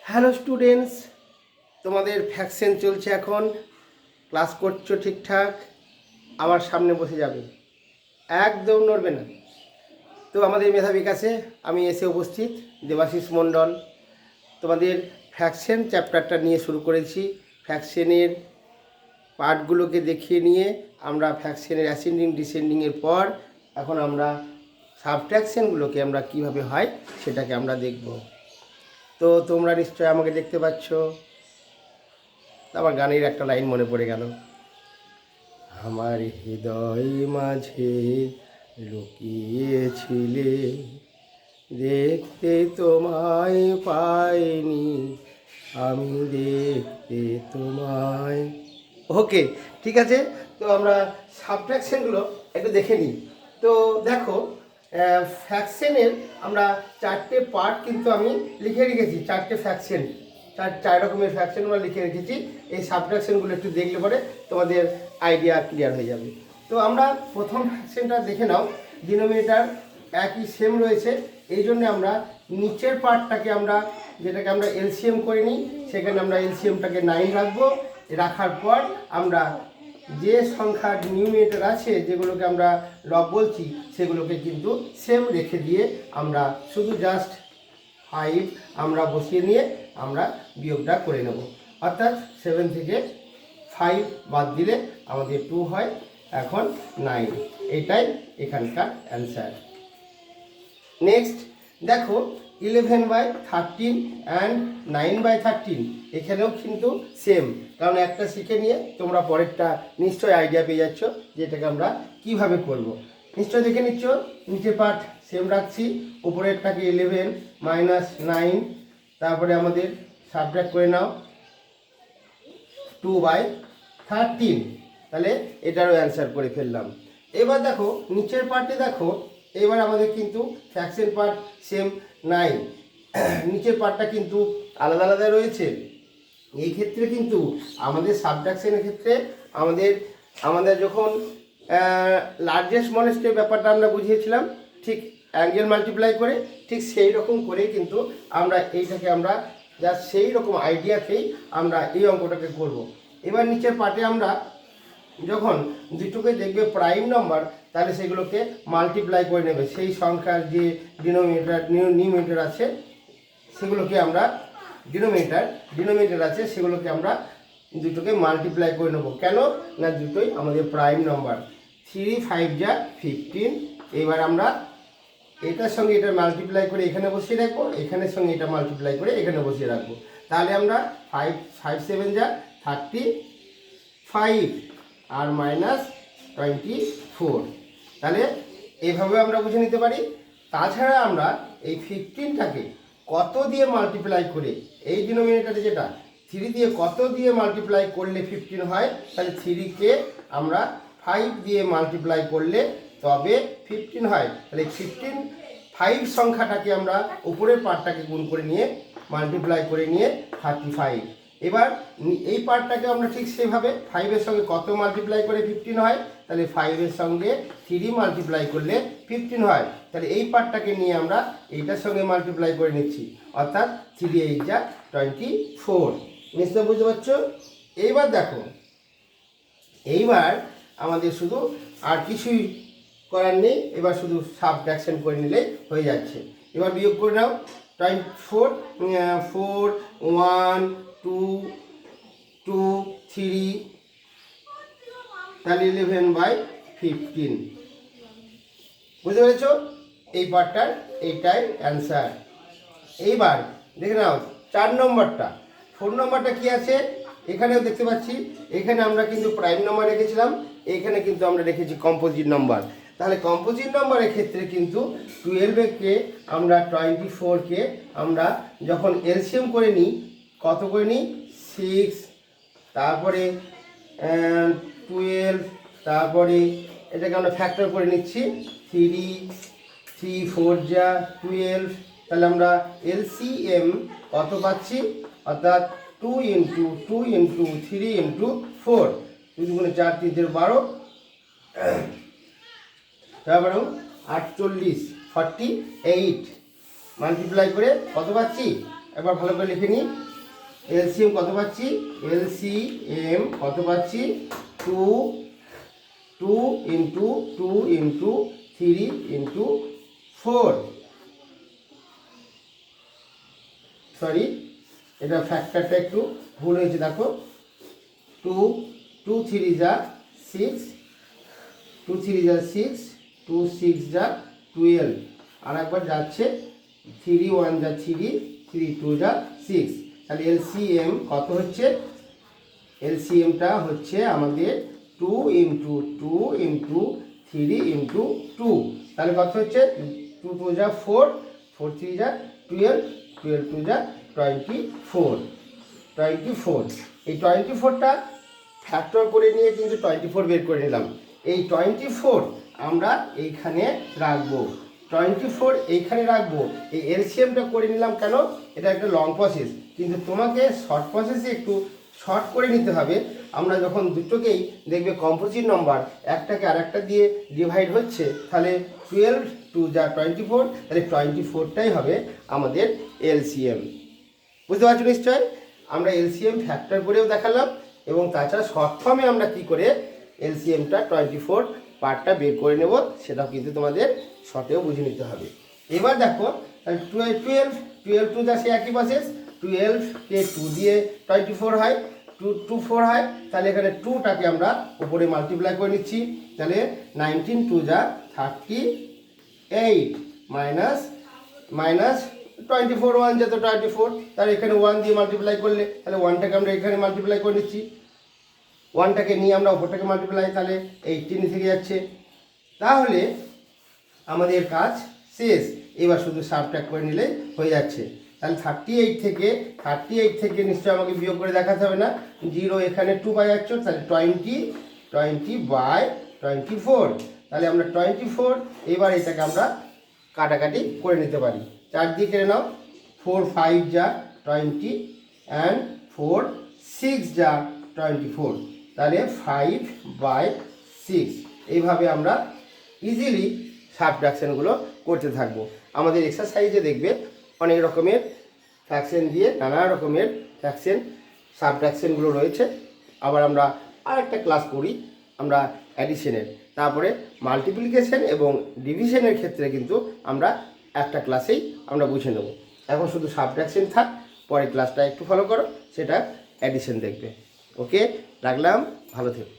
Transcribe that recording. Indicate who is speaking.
Speaker 1: Hello students, তোমাদের vaccine চলছে, এখন ক্লাস করছো ঠিকঠাক। আমার সামনে বসে যাবে, একদম নড়বে না। তো আমাদের মেধা বিকাশে আমি এসে উপস্থিত, দেবাশিস মণ্ডল। তোমাদের ভ্যাকসিন চ্যাপ্টারটা নিয়ে শুরু করেছি। ভ্যাকসিনের পার্টগুলোকে দেখিয়ে নিয়ে আমরা ভ্যাকসিনের অ্যাসেন্ডিং ডিসেন্ডিংয়ের পর এখন আমরা সাবট্রাকশনগুলোকে আমরা কিভাবে হয় সেটাকে আমরা দেখব। তো তোমরা নিশ্চয় আমাকে দেখতে পাচ্ছ। আমার গানের একটা লাইন মনে পড়ে গেল, আমার হৃদয় মাঝে লুকিয়েছিলে, দেখতে তোমায় পাইনি, আমি দেখতে তোমায়। ওকে, ঠিক আছে। তো আমরা সাবট্রাকশনগুলো একটু দেখে নিই। তো দেখো, ফ্র্যাকশনের আমরা চারটে পার্ট কিন্তু আমি লিখে রেখেছি, চারটে ফ্র্যাকশন, চার রকমের ফ্র্যাকশন আমরা লিখে রেখেছি। এই সাবট্রাকশনগুলো একটু দেখলে পরে তোমাদের আইডিয়া ক্লিয়ার হয়ে যাবে। তো আমরা প্রথম ফ্র্যাকশনটা দেখে নাও। ডিনোমিনেটর একই সেম রয়েছে, এই জন্য আমরা নিচের পার্টটাকে আমরা যেটাকে আমরা এলসিএম করে নিই, সেখানে আমরা এলসিএমটাকে 9 রাখবো। রাখার পর আমরা যে সংখ্যার নিউমিনেটর আছে, যেগুলোকে আমরা লব বলছি, সেগুলোকে কিন্তু সেম রেখে দিয়ে আমরা শুধু জাস্ট 5 আমরা বসিয়ে নিয়ে আমরা বিয়োগটা করে নেব। অর্থাৎ 7 থেকে 5 বাদ দিলে আমাদের 2 হয়, এখন 9। এটাই এখানকার অ্যান্সার। নেক্সট দেখো, 11/13 অ্যান্ড 9/13, এখানেও কিন্তু সেম। কারণ একটা শিখে নিয়ে তোমরা পরেরটা নিশ্চয়ই আইডিয়া পেয়ে যাচ্ছ যে এটাকে আমরা কীভাবে করব। নিশ্চয় দেখে নিচ্ছ, নিচের পার্ট সেম রাখছি, উপরেরটাকে 11 - 9, তারপরে আমাদের সাবট্রাক্ট করে নাও 2/13, তাহলে এটারও অ্যান্সার করে ফেললাম। এবার দেখো নিচের পার্টে, দেখো এবার আমাদের কিন্তু ফ্র্যাকশন পার্ট সেম 9, নিচের পার্টটা কিন্তু আলাদা আলাদা রয়েছে। এই ক্ষেত্রে কিন্তু আমাদের সাবট্রাকশনের ক্ষেত্রে আমাদের যখন লার্জেস্ট স্মলেস্টের ব্যাপারটা আমরা বুঝিয়েছিলাম, ঠিক অ্যাঙ্গেল মাল্টিপ্লাই করে, ঠিক সেই রকম করেই কিন্তু আমরা এইটাকে আমরা জাস্ট সেই রকম আইডিয়াতেই আমরা এই অঙ্কটাকে করব। এবার নিচের পার্টে আমরা যখন দুটোকে দেখবে প্রাইম নাম্বার, তাহলে সেগুলোকে মাল্টিপ্লাই করে নেবে। সেই সংখ্যার যে নিউমিনেটর আছে সেগুলোকে আমরা ডিনোমিনেটর আছে সেগুলোকে আমরা দুটোকে মাল্টিপ্লাই করে নেবো। কেন না, দুটোই আমাদের প্রাইম নাম্বার। 3 × 5 = 15। এবার আমরা এটার সঙ্গে এটা মাল্টিপ্লাই করে এখানে বসিয়ে রাখবো, এখানের সঙ্গে এটা মাল্টিপ্লাই করে এখানে বসিয়ে রাখবো। তাহলে আমরা 5 × 7 = 35 আর -24। তাহলে এইভাবে আমরা বুঝে নিতে পারি। তাছাড়া আমরা এই 15টাকে কত দিয়ে মাল্টিপ্লাই করে, এই ডিনোমিনেটরে যেটা 3 দিয়ে কত দিয়ে মাল্টিপ্লাই করলে 15 হয়, তাহলে 3কে আমরা 5 দিয়ে মাল্টিপ্লাই করলে তবে 15 হয়। তাহলে 5 সংখ্যাটাকে আমরা উপরের পার্টটাকে গুণ করে নিয়ে মাল্টিপ্লাই করে নিয়ে 35। এবার এই পার্টটাকে আমরা ঠিক সেভাবে 5-এর সঙ্গে কত মাল্টিপ্লাই করে 15 হয়, তাহলে 5-এর সঙ্গে 3 মাল্টিপ্লাই করলে 15 হয়। তাহলে এই পার্টটাকে নিয়ে আমরা এইটার সঙ্গে মাল্টিপ্লাই করে নিচ্ছি, অর্থাৎ 3 × 8 = 24। নিশ্চয় বুঝতে পারছো? এইবার দেখো, এইবার আমাদের শুধু আর কিছুই করার নেই, এবার শুধু সাবট্রাকশন করে নিলেই হয়ে যাচ্ছে। এবার বিয়োগ করে নাও। 24 4 1 2 2 3, তাহলে 11/15। বুঝতে পেরেছ? এই পার্টটার এইটাই অ্যান্সার। এইবার দেখে নাও 4 নম্বরটা। 4 নম্বরটা কি আছে এখানেও দেখতে পাচ্ছি। এখানে আমরা কিন্তু প্রাইম নাম্বার রেখেছিলাম, এখানে কিন্তু আমরা রেখেছি কম্পোজিট নাম্বার। তাহলে কম্পোজিট নাম্বারের ক্ষেত্রে কিন্তু 12কে আমরা 24কে আমরা যখন এলসিএম করে নিই, কত করে নিই 6, তারপরে 12, তারপরে এটাকে আমরা ফ্যাক্টর করে নিচ্ছি 3 4 = 12। তাহলে আমরা এলসিএম কত পাচ্ছি, অর্থাৎ 2 × 2 × 3 × 4, 2 × 4 = 3 × 12, তারপরে 48 মাল্টিপ্লাই করে কত পাচ্ছি একবার ভালো করে লিখে নিই। এলসিএম কত পাচ্ছি? এলসিএম কত পাচ্ছি? 2 ইন্টু 3 ইন্টু 4, সরি এটা ফ্যাক্টরটা একটু ভুল হয়েছে, দেখো 2 3 যা 6, 2 3 যা 6, 2 6 যা 12, আর একবার যাচ্ছে 3 1 যা 3, 3 2 যা 6। তাহলে এলসিএম কত হচ্ছে? এলসিএমটা হচ্ছে আমাদের 2 ইন্টু 3 ইন্টু 2, তাহলে কত হচ্ছে? 2 2 যা 4, 4 3 যা 12, 12 2 যা 24। এই 24টা ফ্যাক্টর করে নিয়ে কিন্তু 24 বের করে নিলাম। এই 24 আমরা এইখানে রাখবো, 24 এইখানে রাখবো। এই এলসিএমটা করে নিলাম কেন? এটা একটা লং প্রসেস, কিন্তু তোমাকে শর্ট প্রসেসে একটু শর্ট করে নিতে হবে। আমরা যখন দুটোকেই দেখবে কম্পোজিট নম্বর একটাকে আরেকটা দিয়ে ডিভাইড হচ্ছে, তাহলে 12 2 যা 24, তাহলে 24টাই হবে আমাদের এলসিএম। বুঝতে পারছো নিশ্চয়? আমরা এলসিএম ফ্যাক্টর করেও দেখালাম, এবং তাছাড়া শর্ট ফর্মে আমরা কি করে এলসিএমটা 24 পার্টটা বের করে নেব সেটাও কিন্তু তোমাদের শর্টেও বুঝে নিতে হবে। এবার দেখো, 12 টু যা সে একই প্রসেস, 12কে 2 দিয়ে 24 হয়, 2 4 হয়, তাহলে এখানে 2টাকে আমরা উপরে মাল্টিপ্লাই করে নিচ্ছি। তাহলে 19 2 যা 38 মাইনাস 24 1 যেত 24, তাহলে এখানে 1 দিয়ে মাল্টিপ্লাই করলে, তাহলে 1টাকে আমরা এখানে মাল্টিপ্লাই করে নিচ্ছি, 1টাকে নিয়ে আমরা উপরটাকে মাল্টিপ্লাই, তাহলে 18 থেকে যাচ্ছে। তাহলে আমাদের কাজ শেষ। এবার শুধু সাবট্রাক্ট করে নিলে হয়ে যাচ্ছে। তাহলে 38 থেকে নিশ্চয়ই আমাকে বিয়োগ করে দেখাতে হবে না, 0 এখানে 2 বাই যাচ্ছে, তাহলে 20 বাই 24, তাহলে আমরা 24। এবার এটাকে আমরা কাটাকাটি করে নিতে পারি, 4 দিয়ে কেটে নাও, 4 5 যা 20 অ্যান্ড 4 6 যা 24, তাহলে 5/6। এইভাবে আমরা ইজিলি সাবট্রাকশনগুলো করতে থাকবো। আমাদের এক্সারসাইজে দেখবে অনেক রকমের ফ্র্যাকশন দিয়ে নানা রকমের ফ্র্যাকশন সাবট্রাকশনগুলো রয়েছে। আবার আমরা আরেকটা ক্লাস করি আমরা অ্যাডিশনের, তারপরে মাল্টিপ্লিকেশন এবং ডিভিশনের ক্ষেত্রে কিন্তু আমরা একটা ক্লাসেই আমরা বুঝে নেব। এখন শুধু সাবট্রাকশন থাক, পরের ক্লাসটা একটু ফলো করো, সেটা অ্যাডিশন দেখবে। ওকে, রাখলাম, ভালো থেকো।